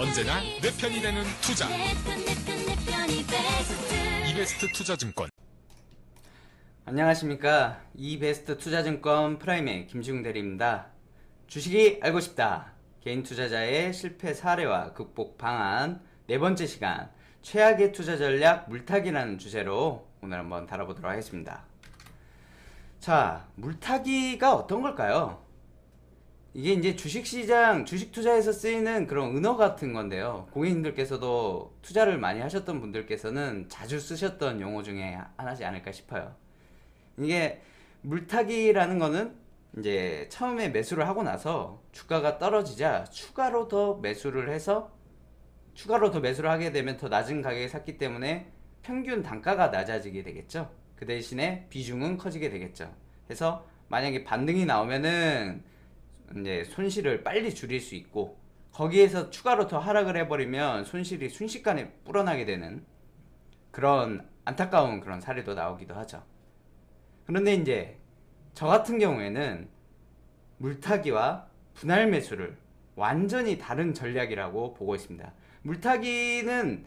언제나 내 편이 되는 투자. 이베스트 투자증권. 안녕하십니까. 이베스트 투자증권 프라임의 김지웅 대리입니다. 주식이 알고 싶다. 개인 투자자의 실패 사례와 극복 방안 네 번째 시간, 최악의 투자 전략 물타기라는 주제로 오늘 한번 다뤄보도록 하겠습니다. 자, 물타기가 어떤 걸까요? 이게 이제 주식시장, 주식 투자에서 쓰이는 그런 은어 같은 건데요. 고객님들께서도 투자를 많이 하셨던 분들께서는 자주 쓰셨던 용어 중에 하나지 않을까 싶어요. 이게 물타기라는 거는 이제 처음에 매수를 하고 나서 주가가 떨어지자 추가로 더 매수를 하게 되면 더 낮은 가격에 샀기 때문에 평균 단가가 낮아지게 되겠죠. 그 대신에 비중은 커지게 되겠죠. 그래서 만약에 반등이 나오면은 이제 손실을 빨리 줄일 수 있고, 거기에서 추가로 더 하락을 해버리면 손실이 순식간에 불어나게 되는 그런 안타까운 그런 사례도 나오기도 하죠. 그런데 이제 저 같은 경우에는 물타기와 분할 매수를 완전히 다른 전략이라고 보고 있습니다. 물타기는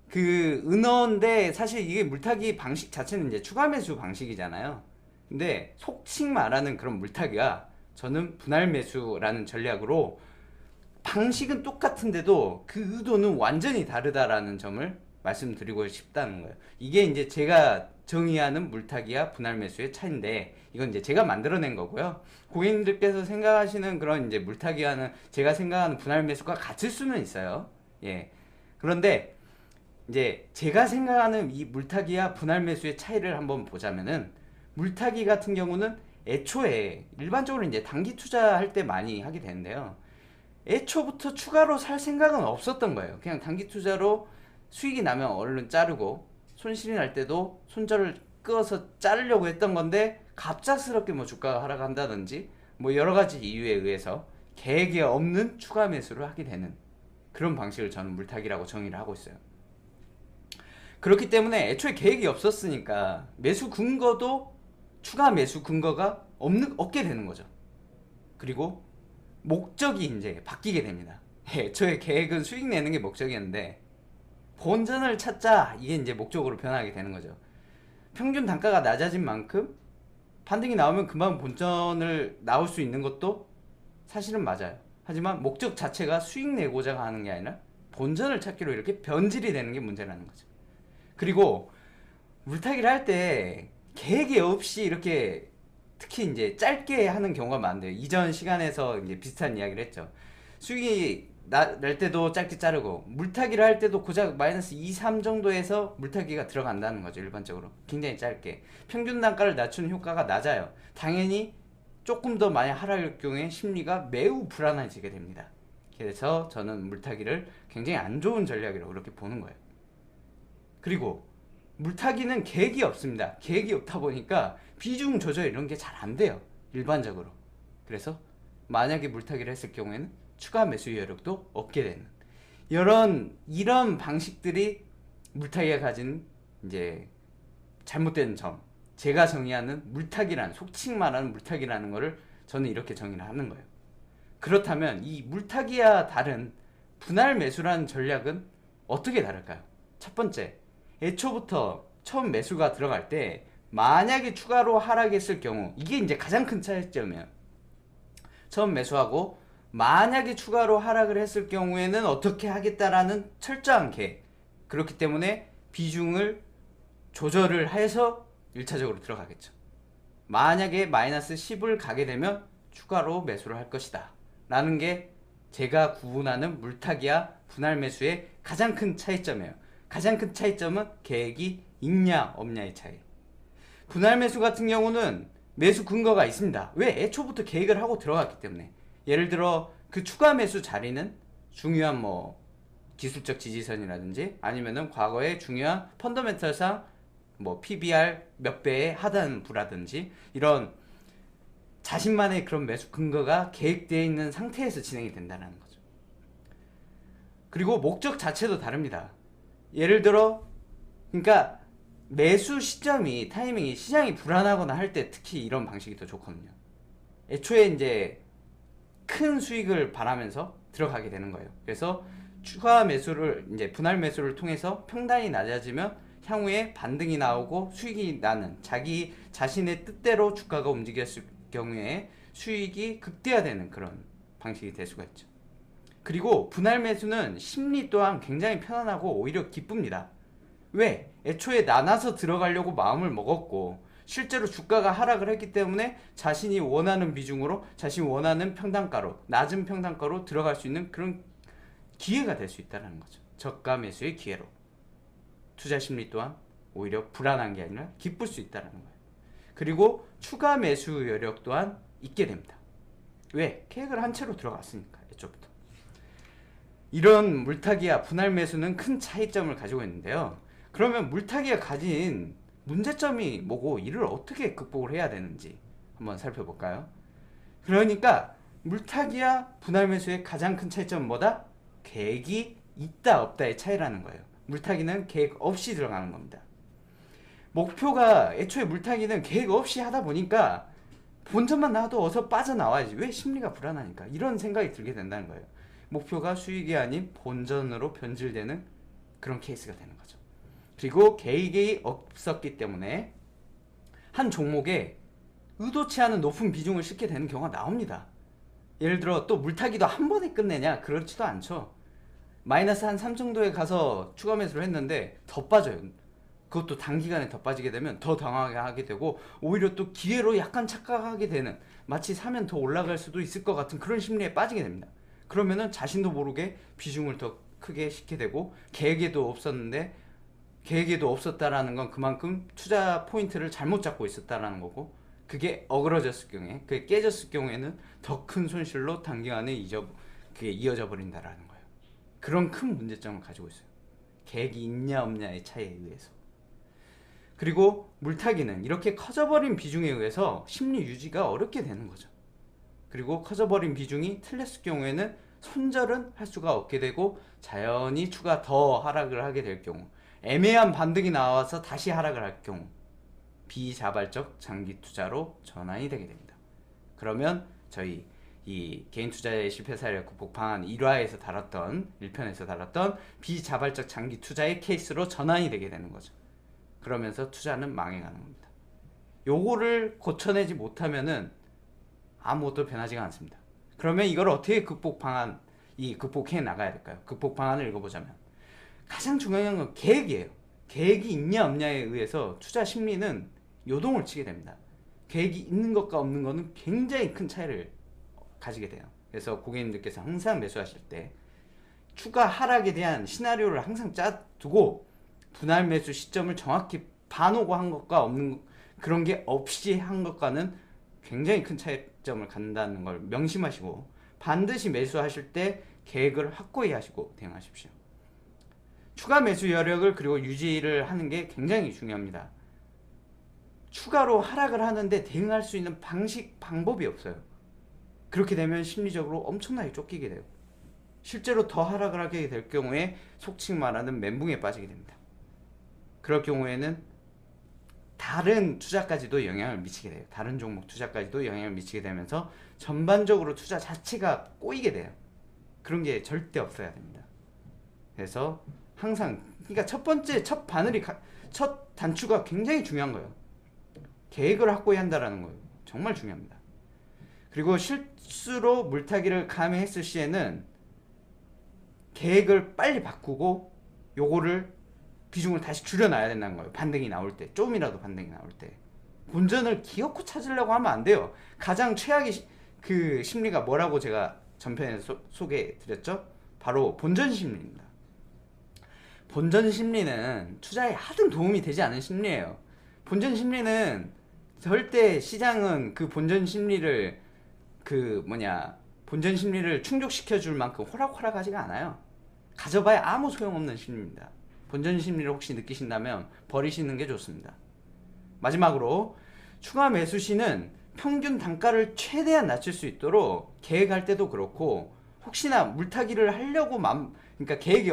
그 은어인데 사실 이게 물타기 방식 자체는 이제 추가 매수 방식이잖아요. 근데 속칭 말하는 그런 물타기가 저는 분할 매수라는 전략으로 방식은 똑같은데도 그 의도는 완전히 다르다라는 점을 말씀드리고 싶다는 거예요. 이게 이제 제가 정의하는 물타기와 분할 매수의 차이인데, 이건 이제 제가 만들어낸 거고요. 고객님들께서 생각하시는 그런 이제 물타기와는 제가 생각하는 분할 매수가 같을 수는 있어요. 예. 그런데 이제 제가 생각하는 이 물타기와 분할 매수의 차이를 한번 보자면은, 물타기 같은 경우는 애초에 일반적으로 이제 단기 투자할 때 많이 하게 되는데요. 애초부터 추가로 살 생각은 없었던 거예요. 그냥 단기 투자로 수익이 나면 얼른 자르고, 손실이 날 때도 손절을 끄어서 자르려고 했던 건데, 갑작스럽게 뭐 주가가 하락한다든지 뭐 여러 가지 이유에 의해서 계획이 없는 추가 매수를 하게 되는 그런 방식을 저는 물타기라고 정의를 하고 있어요. 그렇기 때문에 애초에 계획이 없었으니까 매수 근거도 추가 매수 근거가 없게 되는 거죠. 그리고 목적이 이제 바뀌게 됩니다. 애초에 계획은 수익 내는 게 목적이었는데 본전을 찾자, 이게 이제 목적으로 변하게 되는 거죠. 평균 단가가 낮아진 만큼 반등이 나오면 금방 본전을 나올 수 있는 것도 사실은 맞아요. 하지만 목적 자체가 수익 내고자 하는 게 아니라 본전을 찾기로 이렇게 변질이 되는 게 문제라는 거죠. 그리고 물타기를 할 때 계획이 없이 이렇게 특히 이제 짧게 하는 경우가 많은데요. 이전 시간에서 이제 비슷한 이야기를 했죠. 수익이 날 때도 짧게 자르고, 물타기를 할 때도 고작 마이너스 2, 3 정도에서 물타기가 들어간다는 거죠. 일반적으로 굉장히 짧게 평균 단가를 낮추는 효과가 낮아요. 당연히 조금 더 많이 하락할 경우에 심리가 매우 불안해지게 됩니다. 그래서 저는 물타기를 굉장히 안 좋은 전략이라고 그렇게 보는 거예요. 그리고 물타기는 계획이 없습니다. 계획이 없다 보니까 비중 조절 이런 게 잘 안 돼요, 일반적으로. 그래서 만약에 물타기를 했을 경우에는 추가 매수 여력도 없게 되는 이런 방식들이 물타기가 가진 이제 잘못된 점, 제가 정의하는 물타기라는, 속칭 말하는 물타기라는 거를 저는 이렇게 정의를 하는 거예요. 그렇다면 이 물타기와 다른 분할 매수라는 전략은 어떻게 다를까요? 첫 번째, 애초부터 처음 매수가 들어갈 때 만약에 추가로 하락했을 경우, 이게 이제 가장 큰 차이점이에요. 처음 매수하고 만약에 추가로 하락을 했을 경우에는 어떻게 하겠다라는 철저한 계획, 그렇기 때문에 비중을 조절을 해서 1차적으로 들어가겠죠. 만약에 마이너스 10을 가게 되면 추가로 매수를 할 것이다 라는 게 제가 구분하는 물타기와 분할 매수의 가장 큰 차이점이에요. 가장 큰 차이점은 계획이 있냐 없냐의 차이. 분할 매수 같은 경우는 매수 근거가 있습니다. 왜? 애초부터 계획을 하고 들어갔기 때문에. 예를 들어 그 추가 매수 자리는 중요한 뭐 기술적 지지선이라든지 아니면은 과거에 중요한 펀더멘털상 뭐 PBR 몇 배의 하단부라든지 이런 자신만의 그런 매수 근거가 계획되어 있는 상태에서 진행이 된다는 거죠. 그리고 목적 자체도 다릅니다. 예를 들어, 그러니까 매수 시점이, 타이밍이 시장이 불안하거나 할 때 특히 이런 방식이 더 좋거든요. 애초에 이제 큰 수익을 바라면서 들어가게 되는 거예요. 그래서 추가 매수를 이제 분할 매수를 통해서 평단이 낮아지면 향후에 반등이 나오고 수익이 나는 자기 자신의 뜻대로 주가가 움직였을 경우에 수익이 극대화되는 그런 방식이 될 수가 있죠. 그리고 분할 매수는 심리 또한 굉장히 편안하고 오히려 기쁩니다. 왜? 애초에 나눠서 들어가려고 마음을 먹었고 실제로 주가가 하락을 했기 때문에 자신이 원하는 비중으로 자신이 원하는 평단가로 낮은 평단가로 들어갈 수 있는 그런 기회가 될 수 있다는 거죠. 저가 매수의 기회로. 투자 심리 또한 오히려 불안한 게 아니라 기쁠 수 있다는 거예요. 그리고 추가 매수 여력 또한 있게 됩니다. 왜? 계획을 한 채로 들어갔으니까 애초부터. 이런 물타기와 분할 매수는 큰 차이점을 가지고 있는데요. 그러면 물타기가 가진 문제점이 뭐고 이를 어떻게 극복을 해야 되는지 한번 살펴볼까요? 그러니까 물타기와 분할 매수의 가장 큰 차이점은 뭐다? 계획이 있다 없다의 차이라는 거예요. 물타기는 계획 없이 들어가는 겁니다. 목표가 애초에 물타기는 계획 없이 하다 보니까 본전만 나와도 어서 빠져나와야지. 왜? 심리가 불안하니까. 이런 생각이 들게 된다는 거예요. 목표가 수익이 아닌 본전으로 변질되는 그런 케이스가 되는 거죠. 그리고 계획이 없었기 때문에 한 종목에 의도치 않은 높은 비중을 싣게 되는 경우가 나옵니다. 예를 들어 또 물타기도 한 번에 끝내냐? 그렇지도 않죠. 마이너스 한 3 정도에 가서 추가 매수를 했는데 더 빠져요. 그것도 단기간에 더 빠지게 되면 더 당황하게 하게 되고 오히려 또 기회로 약간 착각하게 되는 마치 사면 더 올라갈 수도 있을 것 같은 그런 심리에 빠지게 됩니다. 그러면은 자신도 모르게 비중을 더 크게 싣게 되고 계획에도 없었다라는 건 그만큼 투자 포인트를 잘못 잡고 있었다라는 거고 그게 어그러졌을 경우에 그게 깨졌을 경우에는 더 큰 손실로 단기간에 그게 이어져 버린다라는 거예요. 그런 큰 문제점을 가지고 있어요. 계획이 있냐 없냐의 차이에 의해서. 그리고 물타기는 이렇게 커져버린 비중에 의해서 심리 유지가 어렵게 되는 거죠. 그리고 커져버린 비중이 틀렸을 경우에는 손절은 할 수가 없게 되고 자연히 추가 더 하락을 하게 될 경우 애매한 반등이 나와서 다시 하락을 할 경우 비자발적 장기 투자로 전환이 되게 됩니다. 그러면 저희 이 개인 투자의 실패 사례 극복 방안 1화에서 다뤘던 1편에서 다뤘던 비자발적 장기 투자의 케이스로 전환이 되게 되는 거죠. 그러면서 투자는 망해가는 겁니다. 요거를 고쳐내지 못하면은 아무것도 변하지가 않습니다. 그러면 이걸 어떻게 극복해 나가야 될까요? 극복 방안을 읽어보자면 가장 중요한 건 계획이에요. 계획이 있냐 없냐에 의해서 투자 심리는 요동을 치게 됩니다. 계획이 있는 것과 없는 것은 굉장히 큰 차이를 가지게 돼요. 그래서 고객님들께서 항상 매수하실 때 추가 하락에 대한 시나리오를 항상 짜두고 분할 매수 시점을 정확히 봐놓고 한 것과 없는 그런 게 없이 한 것과는 굉장히 큰 차이점을 갖는다는 걸 명심하시고 반드시 매수하실 때 계획을 확고히 하시고 대응하십시오. 추가 매수 여력을 그리고 유지를 하는 게 굉장히 중요합니다. 추가로 하락을 하는데 대응할 수 있는 방법이 없어요. 그렇게 되면 심리적으로 엄청나게 쫓기게 돼요. 실제로 더 하락을 하게 될 경우에 속칭 말하는 멘붕에 빠지게 됩니다. 그럴 경우에는 다른 투자까지도 영향을 미치게 돼요. 다른 종목 투자까지도 영향을 미치게 되면서 전반적으로 투자 자체가 꼬이게 돼요. 그런 게 절대 없어야 됩니다. 그래서 항상 그러니까 첫 단추가 굉장히 중요한 거예요. 계획을 확고히 한다라는 거예요. 정말 중요합니다. 그리고 실수로 물타기를 감행했을 시에는 계획을 빨리 바꾸고 요거를 비중을 다시 줄여놔야 된다는 거예요. 반등이 나올 때, 조금이라도 반등이 나올 때 본전을 기어코 찾으려고 하면 안 돼요. 가장 최악의 그 심리가 뭐라고 제가 전편에서 소개해 드렸죠? 바로 본전 심리입니다. 본전 심리는 투자에 하등 도움이 되지 않은 심리예요. 본전 심리는 절대 시장은 그 본전 심리를 충족시켜 줄 만큼 호락호락하지가 않아요. 가져봐야 아무 소용없는 심리입니다. 본전 심리를 혹시 느끼신다면 버리시는 게 좋습니다. 마지막으로 추가 매수 시는 평균 단가를 최대한 낮출 수 있도록 계획할 때도 그렇고 혹시나 물타기를 하려고 그러니까 계획이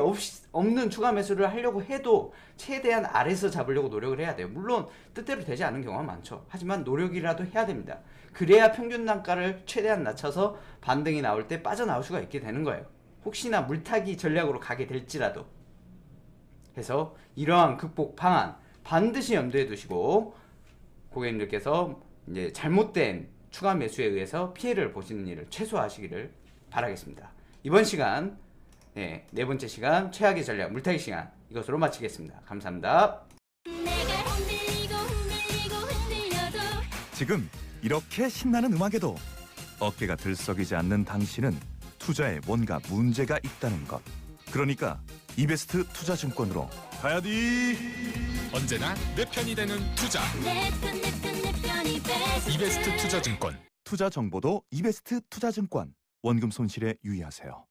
없는 추가 매수를 하려고 해도 최대한 아래서 잡으려고 노력을 해야 돼요. 물론 뜻대로 되지 않는 경우가 많죠. 하지만 노력이라도 해야 됩니다. 그래야 평균 단가를 최대한 낮춰서 반등이 나올 때 빠져나올 수가 있게 되는 거예요. 혹시나 물타기 전략으로 가게 될지라도 해서 이러한 극복 방안 반드시 염두에 두시고 고객님들께서 이제 잘못된 추가 매수에 의해서 피해를 보시는 일을 최소화하시기를 바라겠습니다. 이번 시간 네 번째 시간 최악의 전략 물타기 시간 이것으로 마치겠습니다. 감사합니다. 지금 이렇게 신나는 음악에도 어깨가 들썩이지 않는 당신은 투자에 뭔가 문제가 있다는 것. 그러니까 이베스트 투자증권으로 가야지. 언제나 내 편이 되는 투자. 이베스트 투자증권. 투자 정보도 이베스트 투자증권. 원금 손실에 유의하세요.